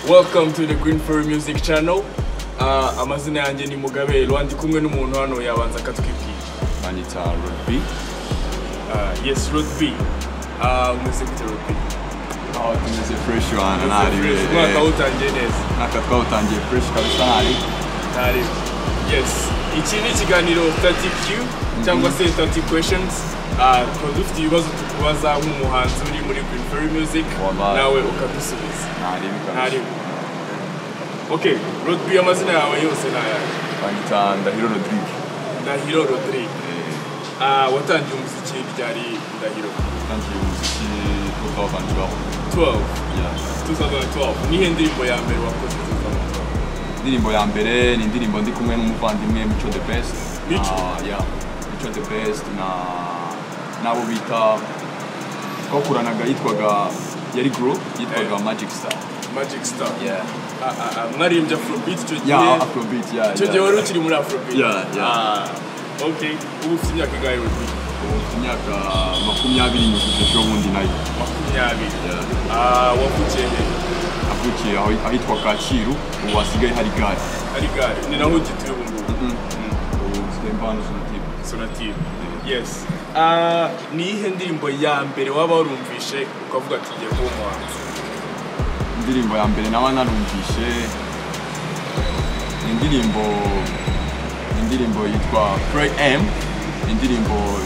Welcome to the Green Ferry music channel. Amazina yanjye ni Mugabe Eloi, ndi kumwe n'umuntu hano yabanza akatwibwira. Manita RodB. Yes, RodB. Umeze gute RodB? Tumeze fresh wana nari. Mwaka utangiye neza. Mwaka utangiye fresh kabisa nari. Nari. Yes. Iki ni ikiganiro 30Q cyangwa se 30 questions. Dufite ibibazo tukubaza nk'umuhanzi uri muri Green Ferry music nawe ukadusubiza. Nari. Okay, RodB amazina yawe yose nayahe? Manita Ndahiro Rodrigue. Ndahiro Rodrigue. Watangiye umuziki ryari Ndahiro? Watangiye umuziki 2012. 12? Yeah. 2012. Nihe ndirimbo ya mbere wakoze 2012? Indirimbo ya mbere ni indirimbo ndi kumwe n'umuvandimwe Mico the Best. Mico? Yeah. Mico the Best nabo bita twakoranaga yitwaga yari group yitwaga Magic Star. Magic Star? Yeah. Mwarimbye Afrobeat icyo gihe? Yeah, Afrobeat, yeah. Icyo gihe wari ukiri muri Afrobeat? Yeah. Okay, ubu ufite imyaka ingahe RodB? Ubu ufite imyaka 20 nyujuje ejo bundi nayo. 20? Yeah. Wavukiye he? Navukiye ahitwa Kacyiru, ubu hasigaye hari gare. Hari gare? Ni naho ugituye ubu ngubu? Ubu Stembano Sonatube. Yes. Ni iyihe ndirimbo ya mbere waba warumvishe ukavuga ati ngiye kuba umuhanzi? Indirimbo ya mbere naba narumvishe indirimbo yitwa Pray M, indirimbo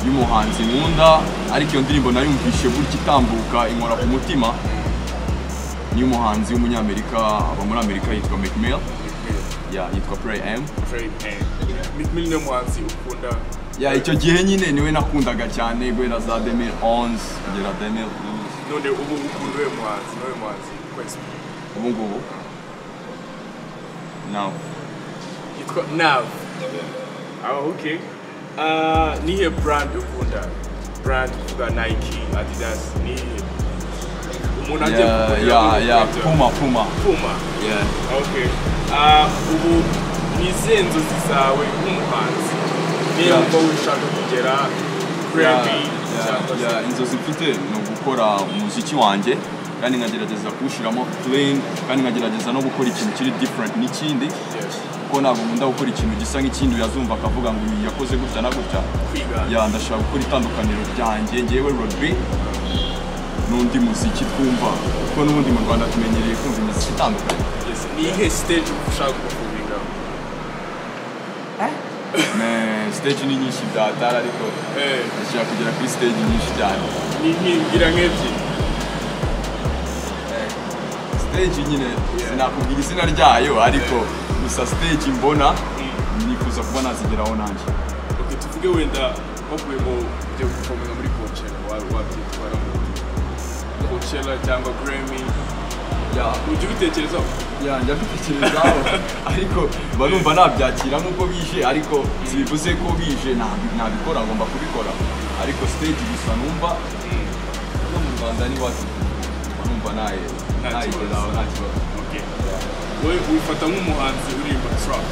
y'umuhanzi nkunda, ariko iyo ndirimbo nayumvishe gutya itambuka inkora ku mutima, ni umuhanzi w'umunyamerika aba muri Amerika yitwa Meek. Yeah, yitwa Pray M. Meek ni umuhanzi ukunda? Yeah, icyo gihe nyine niwe nakundaga cyane guhera za 2011 kugera 2012. None ubu ukunda uwe muhanzi kwese? Ubu ngubu Now. Yitwa Now? Okay. Nihe brand ukunda? Brand uvuga Nike, Adidas, nihe? Umuntu agiye Yeah, Puma. Yeah. Okay. Ubu nizihe nzozi zawe nk'umuhanzi? Niba wumva ushaka kugera Grammy? Yeah, inzozi mfite ni ugukora umuziki wanjye kandi nkagerageza kuwushyiramo clean, kandi nkagerageza no gukora ikintu kiri different n'ikindi, kuko ntabwo nkunda gukora ikintu gisa nk'ikindi uyazumva akavuga ngo uyu yakoze gutya na gutya. Yeah, ndashaka gukora itandukaniro ryanjye njyewe RodB n'undi muziki twumva, kuko n'ubundi mu Rwanda tumenyereye kumva imiziki itandukanye. Ni iyihe stage ushaka kuvugaho? Stage ni nyinshi byatara, ariko ndashaka kugera kuri stage nyinshi cyane. Nibwira nk'ebyiri? Stage nyine sinakubwira izina ryayo, ariko gusa stage mbona nifuza kuba nazigeraho nanjye. Okay, tuvuge wenda bavuye mu byo gukomeza muri wabyitwara mu Coachella cyangwa Grammy. Ujya ubitekerezaho? Njya mbitekerezaho, ariko mba numva nabyakira nk'uko bije, ariko sibivuze ko bije nabikora, ngomba kubikora, ariko stage gusa numva no mu Rwanda ni wacu numva nayigeraho nta kibazo. Wowe wifata nk'umuhanzi uririmba trap?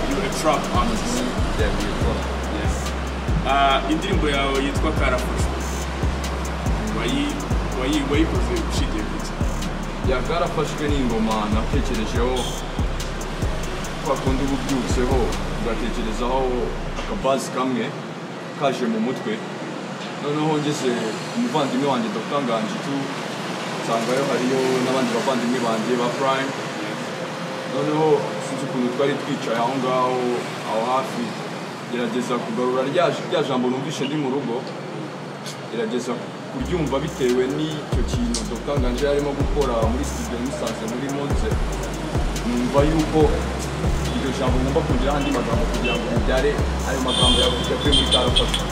You're a trap artist? Yeah, we're trap. Yes. Indirimbo yawe yitwa Karafashwe, wayikoze ushingiye ku ki? Karafashwe ni ingoma natekerejeho kwa kundi uba ubyutseho ugatekerezaho akabazi kamwe kaje mu mutwe, noneho ngeze umuvandimwe wanjye Dr. Nganji nsangayo hariyo n'abandi bavandimwe banjye ba Prime, noneho sinzi ukuntu twari twicaye aho ngaho hafi, gerageza kugarura rya jambo numvishe ndi mu rugo, gerageza kuryumva bitewe n'icyo kintu Dr. Nganji yarimo gukora muri studio musanze muri Monze, numva yuko iryo jambo ngomba kugira andi magambo kugira ngo bibyare ayo magambo yavuye muri Karafashwe.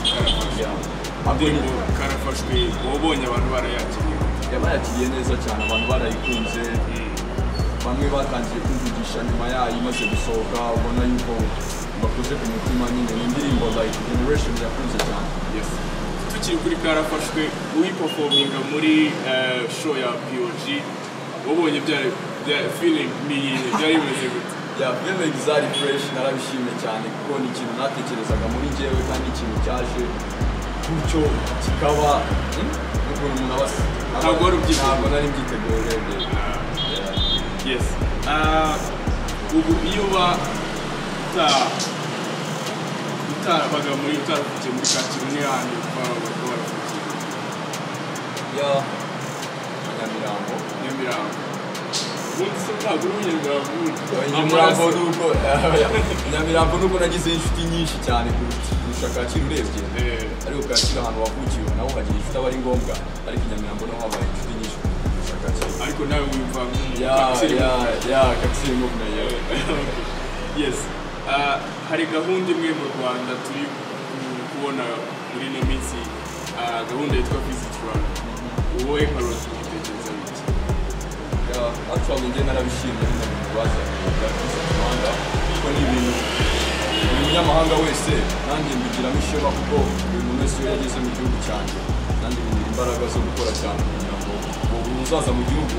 Karafashwe wabonye abantu barayakiriye? Yabayakiriye neza cyane, abantu barayikunze, bamwe batangiye kumvugisha nyuma yayo imaze gusohoka, ubona yuko bakoze ku mutima nyine, ni indirimbo like generation yakunze cyane. Yes. Tukiri kuri Karafashwe, uyiperforminga muri show ya POG, wabonye feeling byari bimeze gute? Feeling zari fresh, narabishimye cyane kuko ni ikintu natekerezaga muri njyewe, kandi ikintu cyaje gutyo kikaba ukuntu umuntu abasa ntabwo wari ubyiteguye ntabwo nari mbyiteguye urebye yes ubu iyo uba utarabaga muri utaravukiye muri Kacyiru n'ahandi twabaga twaravukiye Nyamirambo ubundi se ntabwo uri Nyamirambo nuko nagize inshuti nyinshi cyane kurusha Kacyiru urebye ariko Kacyiru ahantu wavukiwe naho hagira inshuti aba ari ngombwa ariko Nyamirambo naho habaye inshuti nyinshi kurusha Kacyiru ariko nawe wumva Kacyiru n'umwe yes hari gahunda imwe mu Rwanda turi kubona muri ino minsi gahunda yitwa Visit Rwanda wowe nka RodB utekereza biki actually njye narabishimye bino bintu bazanye bya Visit Rwanda kuko ni ibintu buri munyamahanga wese nanjye mbigiramo ishema kuko buri muntu wese iyo yageze mu gihugu cyanjye nanjye bigira imbaraga zo gukora cyane kugira ngo ubu uzaza mu gihugu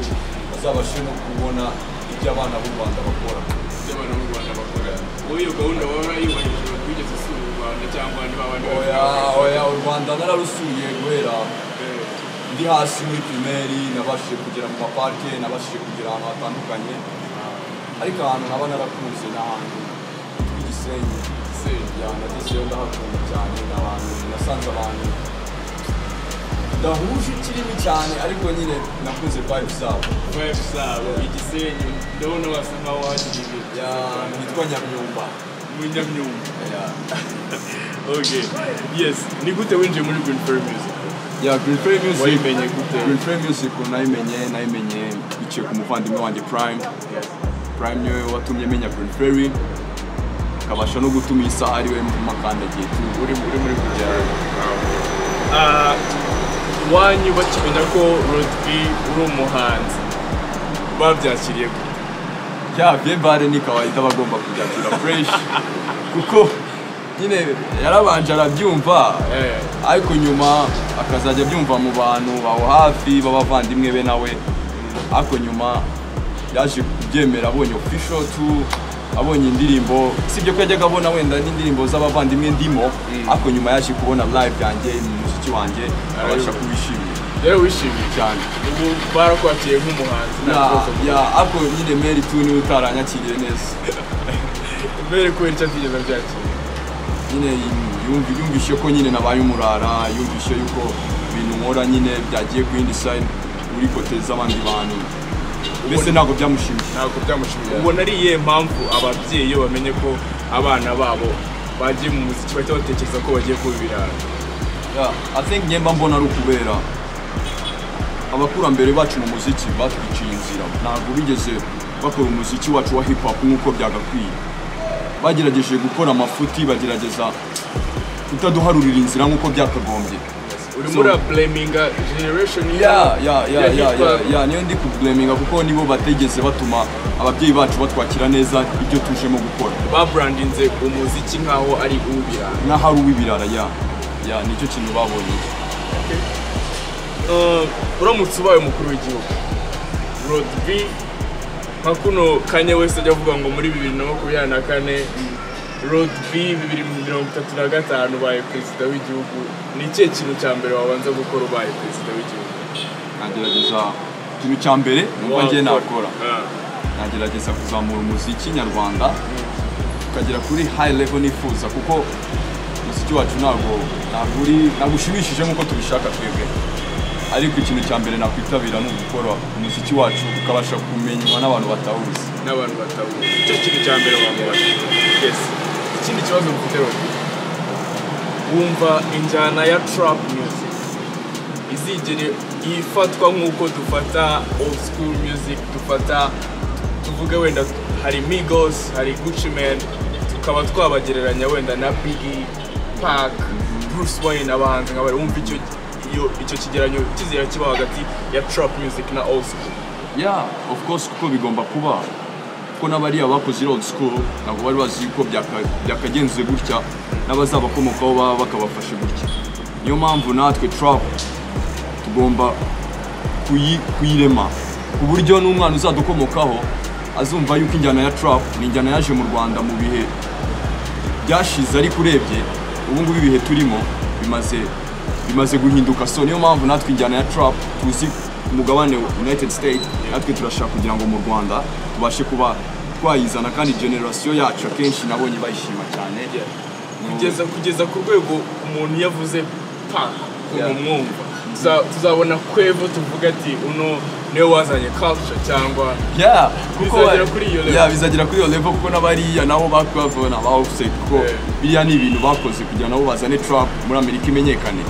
bazabashe no kubona ibyo abana b'u Rwanda bakora wowe iyo gahunda waba yubahirije wigeze usura u Rwanda cyangwa niba abandi oya u Rwanda nararusuye guhera ndi hasi muri primaire nabashije kugera mu maparke nabashije kugera ahantu hatandukanye ariko ahantu naba narakunze n'ahantu Gisenyi nagezeyo ndahakunda cyane n'abantu nasanze abantu ndahuje ikirimi cyane ariko nyine nakunze vibes zabo Igisenyi ndabona wasa nkaho wahagiriye nitwa Nyamyumba okay yes ni gute winjiye muri Green Ferry Music Green Ferry Music wayimenye gute Green Ferry Music nayimenye biciye ku muvandimwe wanjye Prime niwe watumye menya Green Ferry akabasha no gutuma isaha ari we makandagiye uri muri kujyana wanyu bakimenya ko RodB uri umuhanzi babyakiriye gute vyebare ni kawaida bagomba kubyakira fresh kuko nyine yarabanje arabyumva ariko nyuma akazajya byumva mu bantu baho hafi babavandimwe be nawe ariko nyuma yaje kubyemera abonye official abonye indirimbo sibyo ko yajyaga abona wenda n'indirimbo z'abavandimwe ndimo ariko nyuma yaje kubona live yanjye mu muziki wanjye abasha kubishimira rero wishimiye cyane ubu barakwakiriye nk'umuhanzi ariko nyine Mary tu ni utaranyakiriye neza mbere ko icyo atigeze byakira nyine yumvishe ko nyine nabaye umurara yumvishe yuko ibintu nkora nyine byagiye ku yindi side uri koteza abandi bantu mbese ntabwo byamushimiye ubona ari iyihe mpamvu ababyeyi iyo bamenye ko abana babo bagiye mu muziki bahita batekereza ko bagiye kuba ibirara I think nyemba mbona ari ukubera abakurambere bacu mu muziki batwiciye inzira ntabwo bigeze bakora umuziki wacu wa hip hop nk'uko byagakwiye bagerageje gukora amafuti bagerageza kutaduharurira inzira nk'uko byakagombye urimo urabureminga generation niyo ndi kubleminga kuko nibo bategeze batuma ababyeyi bacu batwakira neza ibyo tujemo gukora babrandinze umuziki nkaho ari uw'ibirara nicyo kintu babonye uramutse ubaye umukuru w'igihugu RodB nka kuno Kanye West ajya avuga ngo muri 2024 RodB 2035 ubaye perezida w'igihugu ni ikihe kintu cya mbere wabanza gukora ubaye perezida w'igihugu nagerageza ikintu cya mbere numva ngiye nakora nagerageza kuzamura umuziki nyarwanda ukagera kuri high level nifuza kuko umuziki wacu ntabwo ushimishije nk'uko tubishaka twebwe ariko ikintu cya mbere nakwitabira ni ugukora umuziki wacu ukabasha kumenywa n'abantu batawuzi icyo kintu cya mbere wamubona yes ikindi kibazo mfite RodB wumva injyana ya trap music izigere ifatwa nk'uko dufata old school music dufata tuvuge wenda hari Migos hari Gucci Mane tukaba twabagereranya wenda na Biggie Pac Bruce Wayne abahanzi nk'abari wumva icyo kigeranyo kizira kiba hagati ya trap music na old school of course kuko bigomba kuba kuko n'abariya bakoze old school ntabwo bari bazi ko byakagenzuye gutya n'abazabakomokaho baba bakabafashe gutya niyo mpamvu natwe trap tugomba kuyirema ku buryo n'umwana uzadukomokaho azumva yuko injyana ya trap ni injyana yaje mu Rwanda mu bihe byashize ariko urebye ubu ngubu ibihe turimo bimaze bimaze guhinduka, so niyo mpamvu natwe injyana ya trap tuzi umugabane United States natwe turashaka kugira ngo mu Rwanda tubashe kuba twayizana kandi generation yacu akenshi nabonye bayishima cyane kugeza ku rwego umuntu yavuze punk umwumva tuzabona kwevo tuvuga ati uno niwe wazanye culture cyangwa bizagera kuri iyo level kuko n'abariya nabo bakubona ba offset ko biriya ni ibintu bakoze kugira nabo bazane trap muri Amerika imenyekane.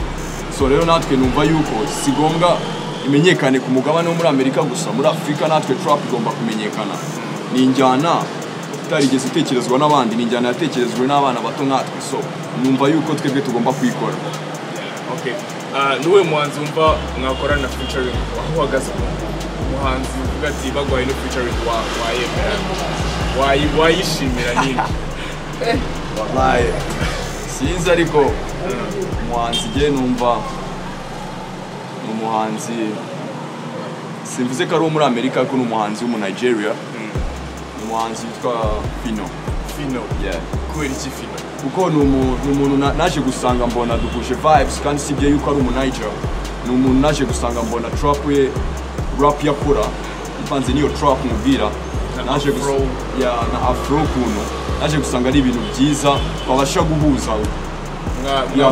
So rero natwe numva yuko si ngombwa imenyekane ku mugabane wo muri Amerika gusa, muri Afrika natwe trap igomba kumenyekana. Ni injyana itarigeze itekerezwa n'abandi, ni injyana yatekerezwe n'abana bato nkatwe, so numva yuko twebwe tugomba kuyikora. Okay. Nuwe muhanzi wumva mwakorana featuring aho uhagaze umuhanzi uvuga ati bagwaye no featuring wayishimira nyine? Wallahi sinzi ariko umuhanzi je numva umuhanzi simvuze ko ari wo muri Amerika ariko n'umuhanzi wo mu Nigeria, umuhanzi witwa Fino. Kubera iki Fino? Kuko ni umuntu naje gusanga mbona dukuje vibes kandi sibye yuko ari umu-Niger. Ni umuntu naje gusanga mbona trap ye rap yakora ipanze niyo trap mubwira naje na afro kuno naje gusanga ari ibintu byiza babasha guhuza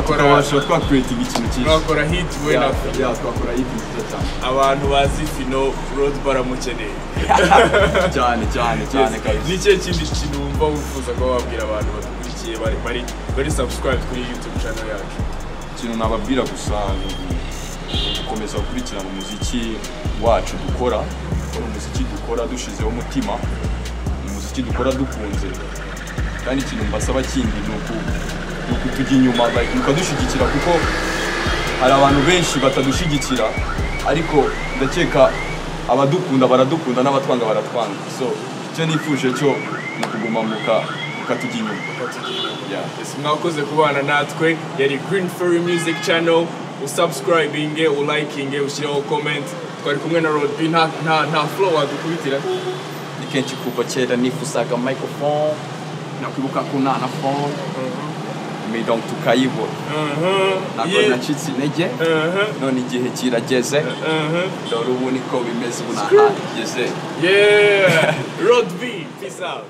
tukabasha creating ikintu cyiza, twakora hit we na twakora hit nziza cyane. Abantu bazi Fino RodB baramukeneye cyane kabisa. Ni cyo kindi kintu wumva wifuza ko wabwira abantu badukurikiye bari subscribe kuri YouTube channel yacu? Ikintu nababwira gusa gukomeza gukurikirana umuziki wacu dukora, umuziki dukora dushizeho umutima, umuziki dukora dukunze, kandi ikintu mbasaba kindi ni ukutujya inyuma mukadushyigikira kuko hari abantu benshi batadushyigikira, ariko ndakeka abadukunda baradukunda n'abatwanga baratwanga, so icyo nifuje cyo ni ukuguma mukatujya inyuma. Mwakoze kubana natwe, yari Green Ferry Music Channel, usubscribinge, ulikinge, ushyiraho comment. Twari kumwe na RodB, nta flow wadukubitira? Ni kenshi kuva kera nifuzaga microphone, nakwibuka ko nta na phone, donc tukayibura, nako nacitse intege, none igihe kirageze, dore ubu niko bimeze, ubu nahageze. RodB, peace out.